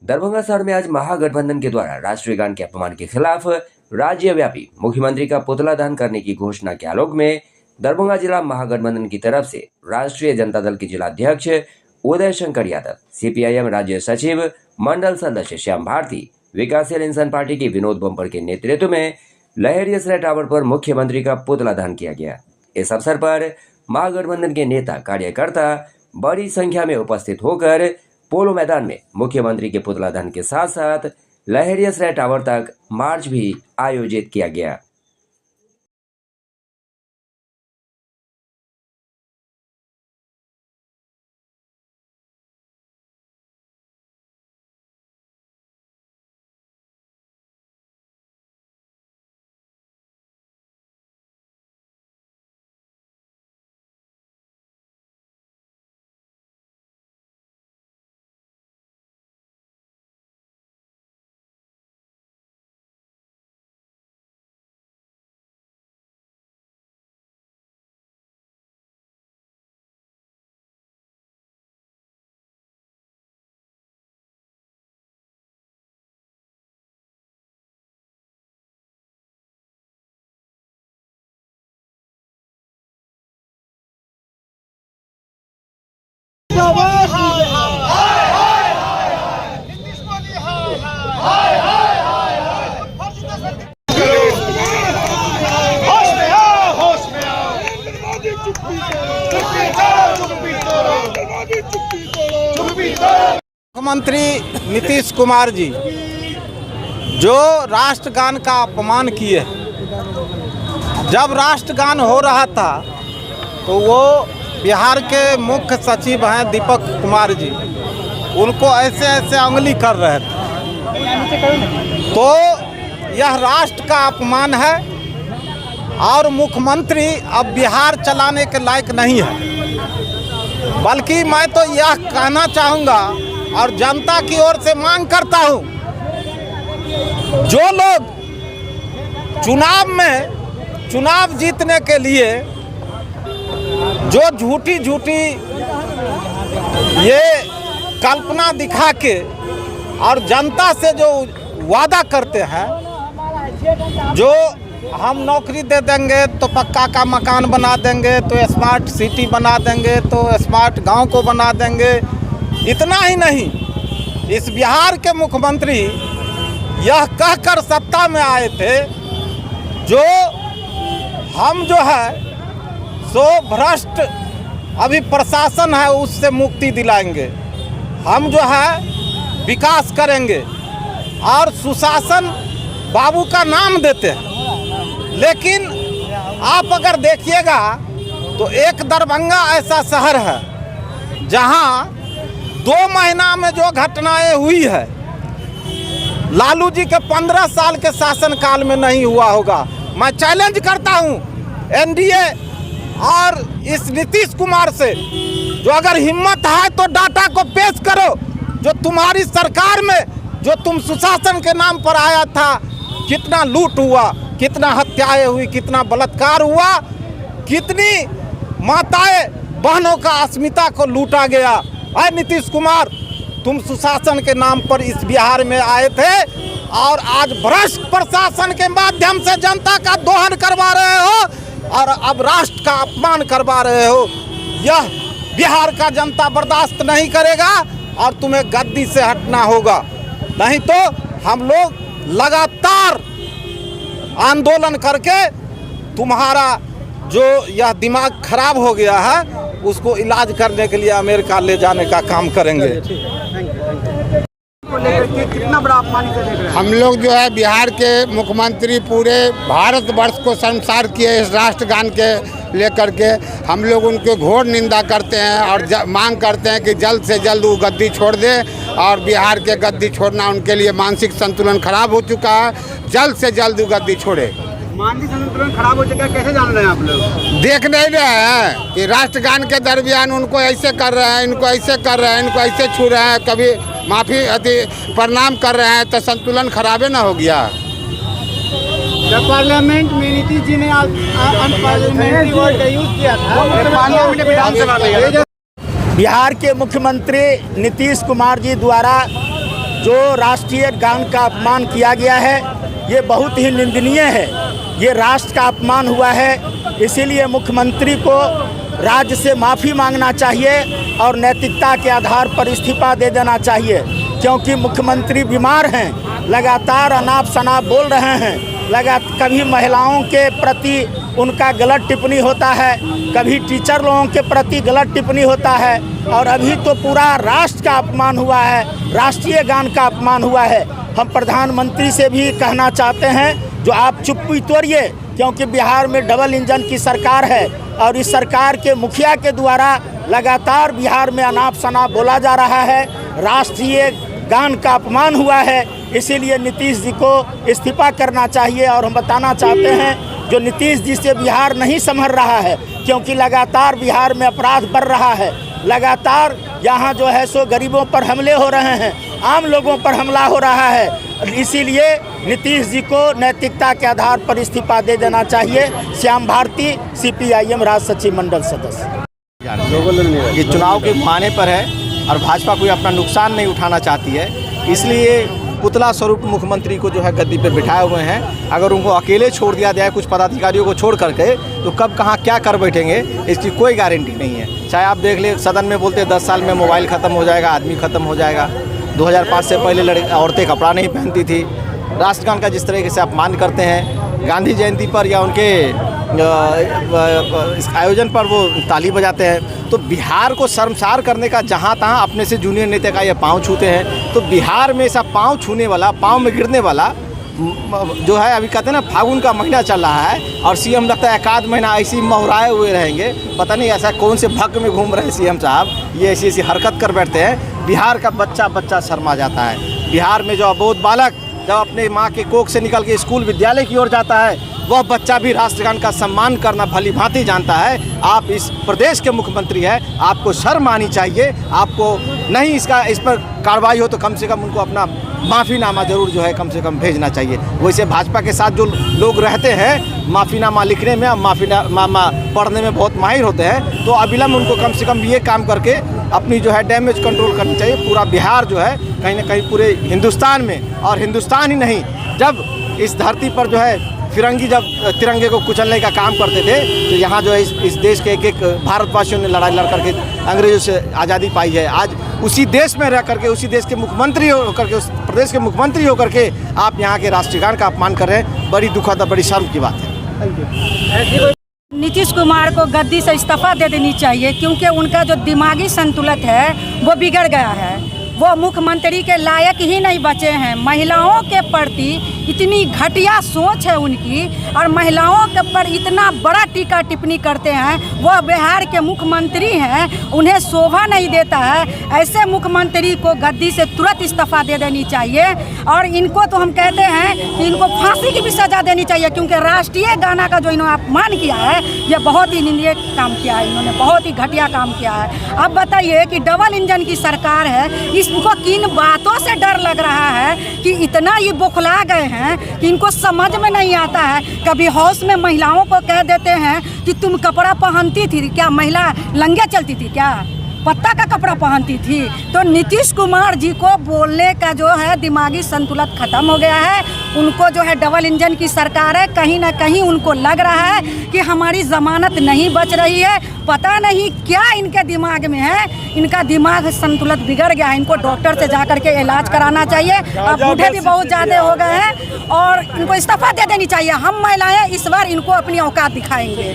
दरभंगा शहर में आज महागठबंधन के द्वारा राष्ट्रीय गान के अपमान के खिलाफ राज्यव्यापी मुख्यमंत्री का पुतला दहन करने की घोषणा के आलोक में दरभंगा जिला महागठबंधन की तरफ से राष्ट्रीय जनता दल के जिला अध्यक्ष उदय शंकर यादव, सीपीआईएम राज्य सचिव मंडल सदस्य श्याम भारती, विकासशील इंसान पार्टी के विनोद बम्पर के नेतृत्व में लहरिया टावर पर मुख्यमंत्री का पुतला दहन किया गया। इस अवसर पर महागठबंधन के नेता कार्यकर्ता बड़ी संख्या में उपस्थित होकर पोलो मैदान में मुख्यमंत्री के पुतला दहन के साथ साथ लहरिया टावर तक मार्च भी आयोजित किया गया। मुख्यमंत्री नीतीश कुमार जी जो राष्ट्रगान का अपमान किए, जब राष्ट्रगान हो रहा था तो वो बिहार के मुख्य सचिव हैं दीपक कुमार जी, उनको ऐसे ऐसे उंगली कर रहे थे। तो यह राष्ट्र का अपमान है और मुख्यमंत्री अब बिहार चलाने के लायक नहीं है। बल्कि मैं तो यह कहना चाहूँगा और जनता की ओर से मांग करता हूँ, जो लोग चुनाव जीतने के लिए जो झूठी ये कल्पना दिखा के और जनता से जो वादा करते हैं, जो हम नौकरी दे देंगे तो पक्का का मकान बना देंगे, तो स्मार्ट सिटी बना देंगे, तो स्मार्ट गांव को बना देंगे, इतना ही नहीं, इस बिहार के मुख्यमंत्री यह कहकर सत्ता में आए थे जो हम जो है सो भ्रष्ट अभी प्रशासन है उससे मुक्ति दिलाएंगे, हम जो है विकास करेंगे और सुशासन बाबू का नाम देते हैं। लेकिन आप अगर देखिएगा तो एक दरभंगा ऐसा शहर है जहां 2 महीना में जो घटनाएं हुई है लालू जी के 15 साल के शासनकाल में नहीं हुआ होगा। मैं चैलेंज करता हूं एनडीए और इस नीतीश कुमार से, जो अगर हिम्मत है तो डाटा को पेश करो, जो तुम्हारी सरकार में जो तुम सुशासन के नाम पर आया था, कितना लूट हुआ, कितना हत्याएं हुई, कितना बलात्कार हुआ, कितनी माताएं बहनों का अस्मिता को लूटा गया। अरे नीतीश कुमार, तुम सुशासन के नाम पर इस बिहार में आए थे और आज भ्रष्ट प्रशासन के माध्यम से जनता का दोहन करवा रहे हो और अब राष्ट्र का अपमान करवा रहे हो। यह बिहार का जनता बर्दाश्त नहीं करेगा और तुम्हें गद्दी से हटना होगा, नहीं तो हम लोग लगातार आंदोलन करके तुम्हारा जो यह दिमाग खराब हो गया है उसको इलाज करने के लिए अमेरिका ले जाने का काम करेंगे। कितना बड़ा अपमान देख रहे हैं हम लोग जो है बिहार के मुख्यमंत्री पूरे भारतवर्ष को शर्मसार किए इस राष्ट्रगान के लेकर के। हम लोग उनके घोर निंदा करते हैं और मांग करते हैं कि जल्द से जल्द वो गद्दी छोड़ दे और बिहार के गद्दी छोड़ना उनके लिए मानसिक संतुलन खराब हो चुका है, जल्द से जल्द वो गद्दी छोड़े। मानसिक संतुलन खराब हो चुका है, कैसे जान रहे हैं आप लोग? देख नहीं रहे हैं कि राष्ट्रगान के दरमियान उनको ऐसे कर रहे हैं, इनको ऐसे कर रहे हैं, इनको ऐसे छू रहे हैं, कभी माफ़ी प्रणाम कर रहे हैं, तो संतुलन खराबे ना हो गया। जब पार्लियामेंट में नीतीश जी ने अनपार्लियामेंट्री वर्ड का यूज किया था, पार्लियामेंट में विधानसभा में बिहार के मुख्यमंत्री नीतीश कुमार जी द्वारा जो राष्ट्रीय गान का अपमान किया गया है ये बहुत ही निंदनीय है। ये राष्ट्र का अपमान हुआ है, इसीलिए मुख्यमंत्री को राज्य से माफ़ी मांगना चाहिए और नैतिकता के आधार पर इस्तीफा दे देना चाहिए, क्योंकि मुख्यमंत्री बीमार हैं, लगातार अनाप शनाप बोल रहे हैं, कभी महिलाओं के प्रति उनका गलत टिप्पणी होता है, कभी टीचर लोगों के प्रति गलत टिप्पणी होता है, और अभी तो पूरा राष्ट्र का अपमान हुआ है, राष्ट्रीय गान का अपमान हुआ है। हम प्रधानमंत्री से भी कहना चाहते हैं जो आप चुप्पी तोड़िए, क्योंकि बिहार में डबल इंजन की सरकार है और इस सरकार के मुखिया के द्वारा लगातार बिहार में अनाप शनाप बोला जा रहा है, राष्ट्रीय गान का अपमान हुआ है। इसीलिए नीतीश जी को इस्तीफा करना चाहिए। और हम बताना चाहते हैं जो नीतीश जी से बिहार नहीं संभल रहा है, क्योंकि लगातार बिहार में अपराध बढ़ रहा है, लगातार यहाँ जो है सो गरीबों पर हमले हो रहे हैं, आम लोगों पर हमला हो रहा है। इसीलिए नीतीश जी को नैतिकता के आधार पर इस्तीफा दे देना चाहिए। श्याम भारती, CPIM राज्य सचिव मंडल सदस्य। ये चुनाव के बहाने पर है और भाजपा कोई अपना नुकसान नहीं उठाना चाहती है, इसलिए पुतला स्वरूप मुख्यमंत्री को जो है गद्दी पे बिठाए हुए हैं। अगर उनको अकेले छोड़ दिया जाए कुछ पदाधिकारियों को छोड़ करके, तो कब कहाँ क्या कर बैठेंगे इसकी कोई गारंटी नहीं है। चाहे आप देख ले, सदन में बोलते 10 साल में मोबाइल ख़त्म हो जाएगा, आदमी ख़त्म हो जाएगा। 2005 से पहले औरतें कपड़ा नहीं पहनती थी। राष्ट्रगान का जिस तरीके से अपमान करते हैं, गांधी जयंती पर या उनके इस आयोजन पर वो ताली बजाते हैं, तो बिहार को शर्मसार करने का जहाँ तहाँ अपने से जूनियर नेता का ये पाँव छूते हैं। तो बिहार में ऐसा पाँव छूने वाला, पाँव में गिरने वाला जो है, अभी कहते हैं ना फागुन का महीना चल रहा है और CM लगता है 1 महीना ऐसे ही महराए हुए रहेंगे। पता नहीं ऐसा कौन से भग में घूम रहे हैं CM साहब, ये ऐसी ऐसी हरकत कर बैठते हैं। बिहार का बच्चा शर्मा जाता है। बिहार में जो अबोध बालक जब अपने माँ के कोख से निकल के स्कूल विद्यालय की ओर जाता है, वह बच्चा भी राष्ट्रगान का सम्मान करना भली भांति जानता है। आप इस प्रदेश के मुख्यमंत्री हैं, आपको शर्म आनी चाहिए। आपको नहीं इस पर कार्रवाई हो तो कम से कम उनको अपना माफ़ीनामा जरूर जो है कम से कम भेजना चाहिए। वैसे भाजपा के साथ जो लोग रहते हैं माफ़ीनामा लिखने में, माफ़ीनामा पढ़ने में बहुत माहिर होते हैं, तो अविलंब उनको कम से कम ये काम करके अपनी जो है डैमेज कंट्रोल करनी चाहिए। पूरा बिहार जो है कहीं ना कहीं पूरे हिंदुस्तान में, और हिंदुस्तान ही नहीं, जब इस धरती पर जो है फिरंगी जब तिरंगे को कुचलने का काम करते थे, तो यहाँ जो है इस देश के एक भारतवासियों ने लड़ाई लड़ करके अंग्रेजों से आज़ादी पाई है। आज उसी देश में रह करके, उसी देश के मुख्यमंत्री होकर के, उस प्रदेश के मुख्यमंत्री होकर के आप यहाँ के राष्ट्रगान का अपमान कर रहे हैं। बड़ी दुखद और बड़ी शर्म की बात है। नीतीश कुमार को गद्दी से इस्तीफा दे देनी चाहिए, क्योंकि उनका जो दिमागी संतुलन है वो बिगड़ गया है। वो मुख्यमंत्री के लायक ही नहीं बचे हैं। महिलाओं के प्रति इतनी घटिया सोच है उनकी, और महिलाओं के पर इतना बड़ा टीका टिप्पणी करते हैं। वो बिहार के मुख्यमंत्री हैं, उन्हें शोभा नहीं देता है। ऐसे मुख्यमंत्री को गद्दी से तुरंत इस्तीफा दे देनी चाहिए। और इनको तो हम कहते हैं कि इनको फांसी की भी सज़ा देनी चाहिए, क्योंकि राष्ट्रीय गाना का जो इन्होंने अपमान किया है, यह बहुत ही निंदनीय काम किया है। इन्होंने बहुत ही घटिया काम किया है। अब बताइए कि डबल इंजन की सरकार है, इसको किन बातों से डर लग रहा है कि इतना ये बौखला गए हैं कि इनको समझ में नहीं आता है। कभी हाउस में महिलाओं को कह देते हैं कि तुम कपड़ा पहनती थी क्या, महिला लंगे चलती थी क्या, पत्ता का कपड़ा पहनती थी। तो नीतीश कुमार जी को बोलने का जो है दिमागी संतुलन खत्म हो गया है। उनको जो है डबल इंजन की सरकार है, कहीं ना कहीं उनको लग रहा है कि हमारी जमानत नहीं बच रही है। पता नहीं क्या इनके दिमाग में है, इनका दिमाग संतुलन बिगड़ गया है। इनको डॉक्टर से जा करके इलाज कराना चाहिए। अब बूढ़े भी बहुत ज़्यादा हो गए हैं और इनको इस्तीफा दे देनी चाहिए। हम महिलाएं इस बार इनको अपनी औकात दिखाएंगे।